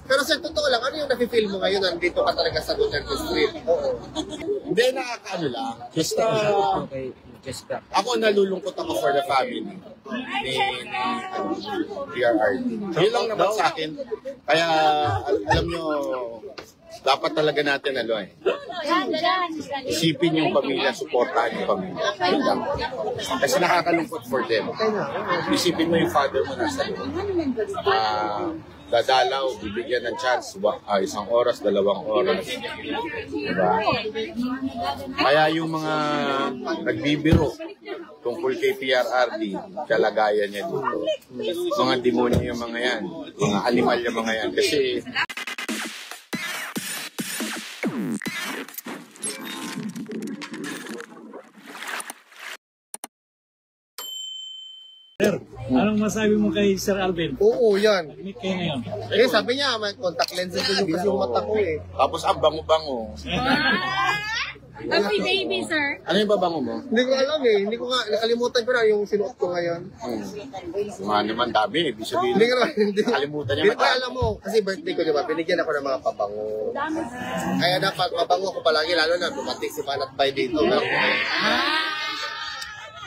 Pero sir, totoo lang, ano yung nafe-feel mo ngayon nandito ka talaga sa Duterte Street? Oo. Hindi, nakakaano lang. Ako nalulungkot ako for the family ni PRRD. Yun lang naman sa akin. Kaya, alam nyo, dapat talaga natin isipin yung pamilya, supportahan yung pamilya. Yun lang. Kasi nakakalungkot for them. Isipin mo yung father mo nasa loob. Dadalaw, bibigyan ng chance, isang oras, 2 oras. Diba? Kaya yung mga nagbibiro tungkol kay PRRD, kalagayan niya dito. Mga demonyo yung mga yan, mga animal yung mga yan. Kasi Sir, anong masabi mo kay Sir Alvin? Oo, yan. Meet kayo ngayon. Eh, sabi niya, may contact lenses ko yung kasi yung mata ko eh. tapos ang bango-bango. Happy baby, sir. Ano yung babango mo? Hindi ko alam eh. Hindi ko nga, nakalimutan ko na yung sinuot ko ngayon. Mga naman dami, ibig sabihin. Hindi ko naman, hindi. Kalimutan niya Hindi ko mata. alam mo, kasi birthday ko, di ba? Binigyan ako ng mga pabango. Kaya dapat pabango ko palagi, lalo na dumating si Panat Bay dito.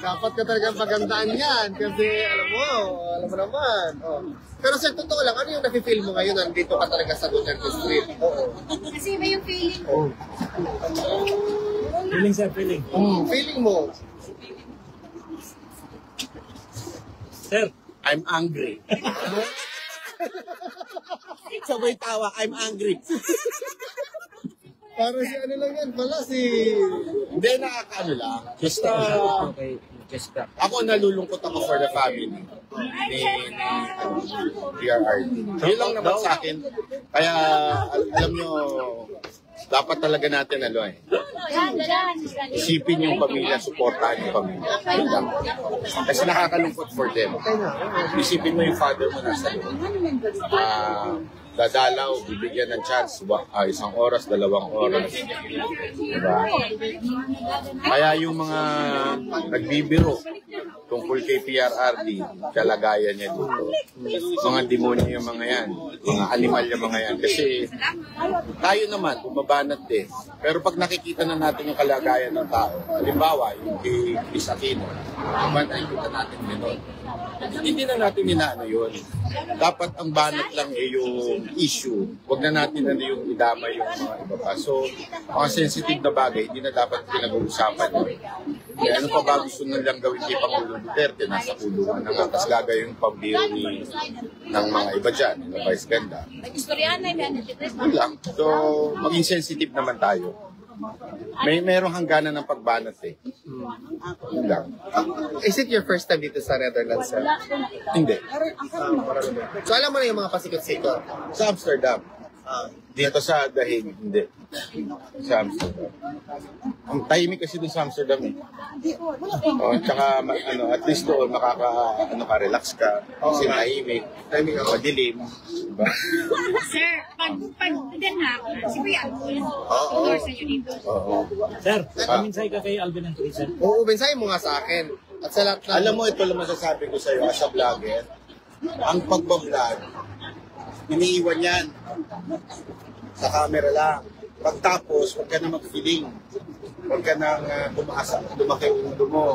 Dapat ka talagang pagandaan yan kasi alam mo naman. Oh. Pero sir, totoo lang, ano yung nafe-feel mo ngayon nandito ka talaga sa Duterte Street? Oo. Kasi iba yung feeling. Oh. Feeling, sir, feeling. Feeling mo? Sir, I'm angry. Sabay tawa, I'm angry. Parang si ano lang yan pala, si... Hindi, nakakaano lang. Ako nalulungkot ako for the family ni PRRD. Yun lang naman sa akin. Kaya, alam nyo, dapat talaga natin isipin yung pamilya, supportahan yung pamilya. Yun lang. Kasi nakakalungkot for them. Isipin mo yung father mo nasa loob. Dadalaw, bibigyan ng chance, isang oras, 2 oras. Diba? Kaya yung mga nagbibiro tungkol kay PRRD, kalagayan niya dito. Mga demonyo yung mga yan, mga animal yung mga yan. Kasi tayo naman, bumabanat din. Pero pag nakikita na natin yung kalagayan ng tao, halimbawa, yung kay Chris Aquino, nakikita natin gano'n. Hindi na natin inaano yun. Dapat ang banat lang yung issue. Huwag na natin yung idama yung mga iba pa. So, mga sensitive na bagay, hindi na dapat pinag-uusapan yun. Kaya ano pa ba gusto nilang gawin kay Pangulong Duterte? Nasa kulungan na nga. Tapos gagawin yung pambiro ng mga iba dyan, yung Vice Ganda. Yun lang. So, maging sensitive naman tayo. Merong hangganan ng pagbanat eh. Yun lang. Is it your first time dito sa Netherlands, sir? Hindi. So alam mo na yung mga pasikot-sikot? Sa Amsterdam. Dito sa The Hague, hindi. Sa Amsterdam. Ang tahimik kasi doon sa Amsterdam eh. Tsaka at least doon relax ka. Kasi tahimik. Madilim. Diba? Sir, pag Den Haag, si Kuya Alvin, sa inyo dito. sir, paminsay ka kay Alvin and Teresa. Oo, bensay mo nga sa akin. At sa lahat ng... Alam mo, ito lang masasabi ko sa iyo as a vlogger. Ang pagbablog, iniiwan yan. Sa camera lang. Pagtapos, huwag ka na mag-feeling. Huwag ka nang lumaki yung ulo mo.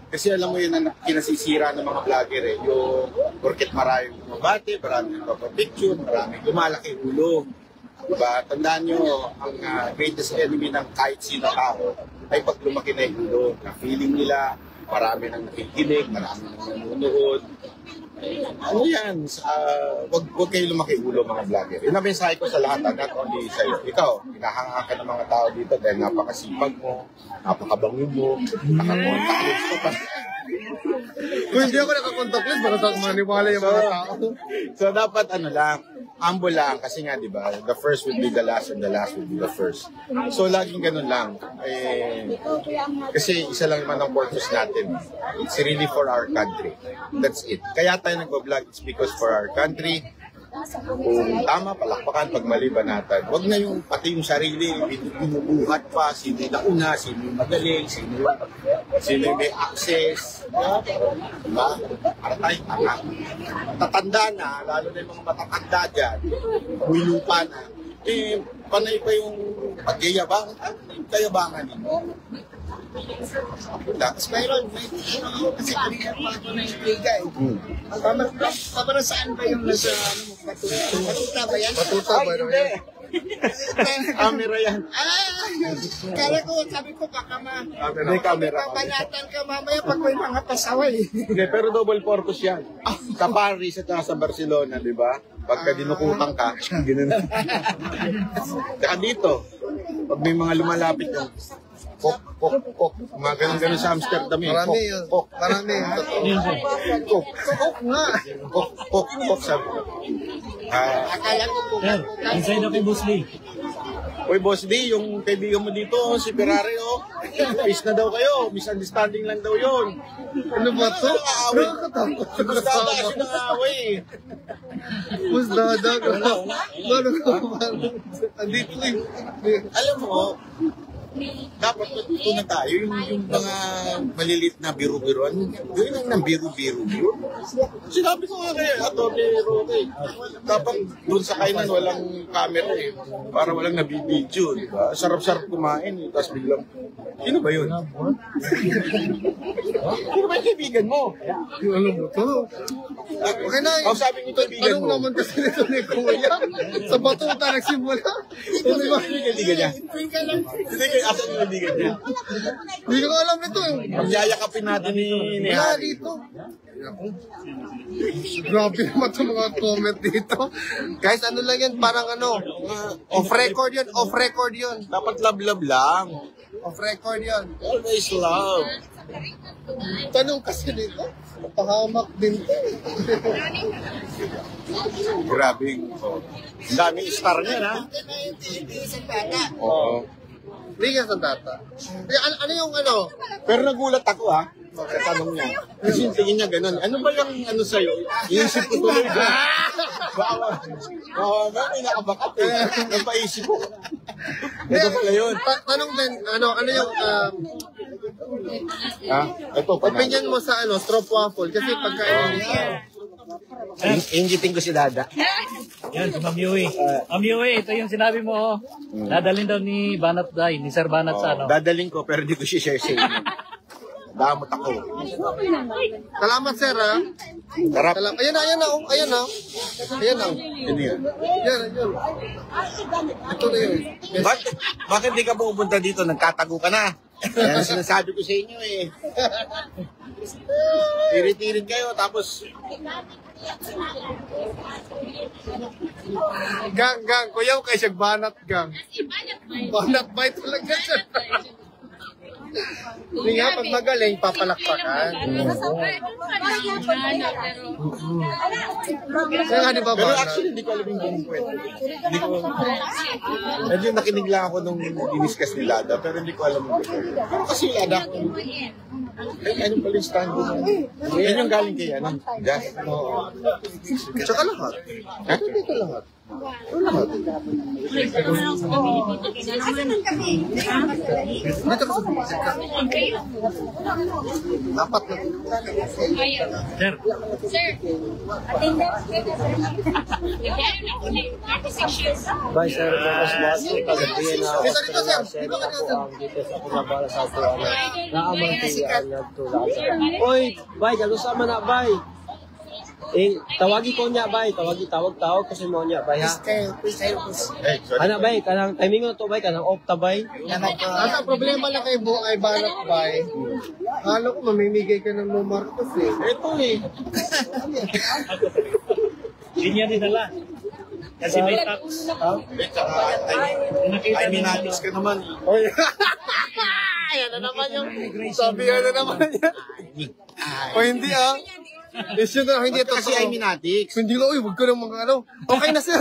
Kasi alam mo yun ang kinasisira ng mga vlogger eh. Yung porket maraming mabati, maraming papapicture, maraming lumalaki ulo. Diba? Tandaan nyo, ang greatest enemy ng kahit sino tao ay pag lumaki na yung ulo. Na feeling nila, marami nang nakikinig, marami nang nanonood. Ano yan? Huwag kayo lumaki ulo mga vlogger. Yun ang mensahe ko sa lahat, not only sa iyo. Ikaw, hinahanga ka ng mga tao dito dahil napakasipag mo, napakabango mo, nakakontact lens ko pa. Kung hindi ako nakakontact lens, baka sa maniwala yung mga tao. So dapat humble lang kasi nga 'di ba, the first will be the last and the last will be the first. So laging ganun lang. Kasi isa lang naman ang purpose natin. It's really for our country. That's it. Kaya tayo nagbo-vlog, it's because for our country. Kung tama, palakpakan. Pag mali, banatan. Huwag na yung pati yung sarili, binubuhat pa, sino yung nauna, sino yung magaling, sino yung may access. Diba? Para tayo, tatanda na, lalo na yung mga matatanda dyan, may lupa na, panay pa yung pagyayabang, kayabangan ninyo. Tapos mayroon, kasi kanina pa ako na-intriga eh. Para saan ba yung nasa Batuta ba yan? Batuta ba yan? Camera yan. Kala ko, sabi ko baka May camera. papanatan ka mamaya pag may mga pasaway. Hindi, pero double purpose yan. Sa Paris at sa Barcelona, di ba? Pagka dinukutang ka, gano'n. Saka dito, pag may mga lumalapit yung kok. Mga ganun-ganun sa Amsterdam eh. Marami yun. Kok. Marami. Kok. Kok nga. Kok sabi. Akala ko po. Sir, inside ako kay Boss Lee. Uy, Boss D, yung kaibigan mo dito, si Ferrari, peace na daw kayo. Misunderstanding lang daw yun. Ano ba ito? Nakakatakot. Basta kasi nang-away eh. Bus dadag. Andito eh. Alam mo, dapat matutunan tayo yung mga malilit na biro-biroan. Yun lang ng biro-biro. Sinabi ko nga kaya, Roque, dapat doon sa kainan walang camera eh. Para walang nabibidyo, di ba? Sarap-sarap kumain eh. Tapos biglang, sino ba yun? Sino ba yung kaibigan mo? Ano mo to? Okay na. Sabi ko kaibigan Anong mo. naman kasi nito ni Kuya? Sa Batuta nagsimula. Sino ba yung kaibigan niya? Hindi kayo, asan yung kaibigan niya? Hindi ko alam ito eh. Pagyayakapin natin ni Wala Harry. dito. Grabe naman itong mga comment dito. Guys, ano lang yan? Parang ano, off record yun. Off record yun. Dapat love-love lang. Off record yun. Always love. Tanong kasi dito. Pahamak din to. Grabe. Ang daming star niya, ha? Oo. Hindi ka sa data. Ano yung ano? Pero nagulat ako, ha? Sa tanong niya. Kasi yung tingin niya ganun. Ano ba yung ano sa'yo? Iisip ko tuloy ba? Baka may nakabakat eh. Napaisip ko. Ito pala yun. Tanong din, ano yung Ha? Ito, opinion mo sa ano, strop waffle? Kasi pagkain Ingitin ko si Dada. Yan, si Ma'am Yui. Ma'am Yui, ito yung sinabi mo. Oh. Dadalhin daw ni Banat Day, ni Sir Banat sa ano. Dadaling ko pero di ko share sa inyo. Damot ako. Salamat, sir, ha? Sarap. Ayan na. Ayan na. Hindi yan. Yan. Ito na yun. Bakit di ka pupunta dito? Nagkatago ka na. Yan ang sinasabi ko sa inyo eh. Tirit-tirit kayo tapos Gang. Kuya, kay siya banat, gang. Banat ba talaga siya? Hindi nga, pag magaling, papalakpakan. Kaya nga, di ba, pero banat? actually hindi ko alam yung buong kwento. Hindi ko medyo nakinig lang ako nung diniscuss ni Lada pero hindi ko alam yung kwento. Pero kasi Lada ko anong pala yung stand ko? Yan yung galing kay ano? Just. Tsaka lahat. Hindi ka lahat. Dito ka sa musika. Dapat na. Sir, Sir, attendance kayo, sir. Bye, sir. Mas mahal ko kagabihin na Dito, sir. Dito ka dito, sir. dito sa pinabala sa ato. Naamantiyan na tulad. Oy, bye. Galusama na, bye. Tawagi ko niya, bye. Tawag kasi mo niya, bye, ha? Eh, sorry. Ana, bye. Kanang timing mo to, bye. Kanang off ta, bye. Asa problema lang kay ay banat ba eh. Akala ko mamimigay ka ng Marcos eh. Ito eh. hindi niya dinala. Kasi may tax. Eh, tsaka, Nakita ay, niya minatics ka naman. Oy. Ayan na naman yung sabi na naman niya. O hindi ah. Issue na hindi ito. Kasi ay minatics. Hindi ko, uy, wag ko ng mga ano. Okay na sir.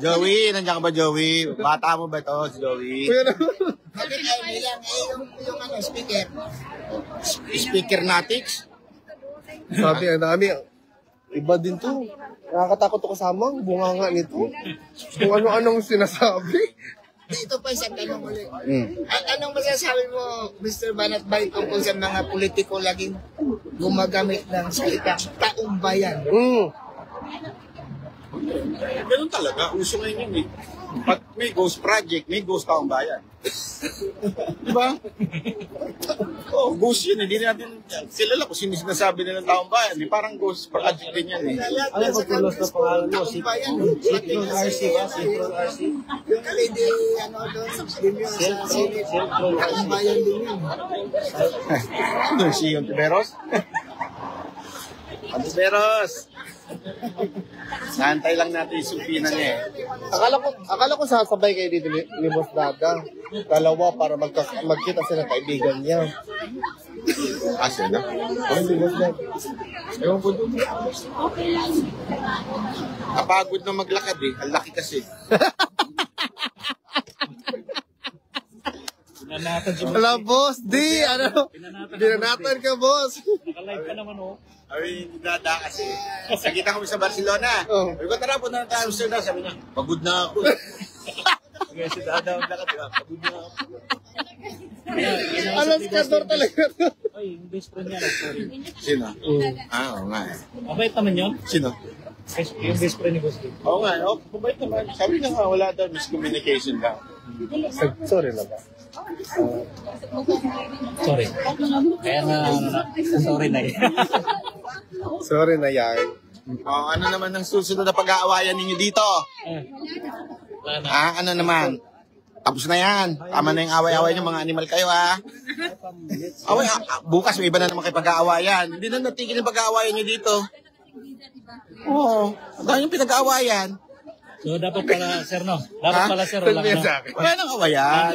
Joey, nandiyan ka ba Joey? Bata mo ba to si Joey? Kuya na. Speaker natics? Sabi ang dami. Iba din to. Nakakatakot ako kasama. Bunganga nito. Kung ano-anong sinasabi. Ito pa isang tanong ulit. Anong masasabi mo, Mr. Banat Bay, tungkol sa mga politiko laging gumagamit ng salitang taong bayan? Ganun talaga. Uso ngayon yun eh. Pag may ghost project, may ghost taong bayan. Di ba? Oo, ghost yun. Hindi natin kilala kung sino sinasabi nilang taong bayan. Parang ghost project din yan eh. Ano ba tulos na pangalan mo? Taong bayan. Citron RC ba? Citron RC? Yung kalidi, ano doon, din yun sa Senate. Taong bayan din yun. Ano si Ontiveros? Ontiveros! Nantay lang natin yung supina niya eh. Akala ko sasabay kayo dito ni Boss Dada. Dalawa para magkita sila kaibigan niya. Asa na? Hindi Boss Dada. Ewan ko doon. Kapagod na maglakad eh. Ang laki kasi. Pinanatan si Wala, Boss. Di, ano? Binanatan ka, Boss. Naka-live ka naman oh. Ay, hindi dada kasi. Nakita kami sa Barcelona. Oh. Sabi ko, tara po na tayo sa Amsterdam. Sabi niya, pagod na ako. Kaya si dada ang lakad. Pagod na ako. Alas kador talaga to. Ay, yung best friend niya, sorry. Sino? Oo nga eh. Mabait naman yun. Sino? Yung best friend ni Boss Lee. Oo nga, mabait naman. Sabi niya nga, wala daw miscommunication daw. Sorry na ba? Sorry. Kaya sorry na eh. Sorry na yan. Ano naman ang susunod na pag-aawayan ninyo dito? Wala na. Ano naman? Tapos na yan. Tama na yung away-away niyo, mga animal kayo ha. Bukas may iba na naman kayo pag-aawayan. Hindi na natigil yung pag-aawayan niyo dito. Oo. Ang dami yung pinag-aawayan. So, dapat pala, sir, no? Dapat pala, sir, wala na. Wala nang awayan.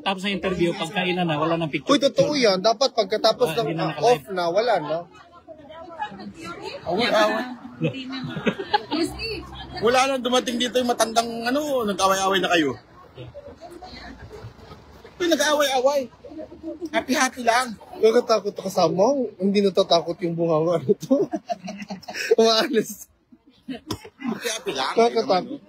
Tapos ng interview, pagkainan na, wala nang picture. Uy, totoo yan. Dapat pagkatapos ng off na, wala na. Away-away. Wala nang dumating dito yung matandang nag-away-away na kayo. Uy, nag-away-away. Happy-happy lang. Nakatakot ako kasama. Hindi natatakot yung bunganga nito. Umaalis. Happy-happy lang. Nakatakot.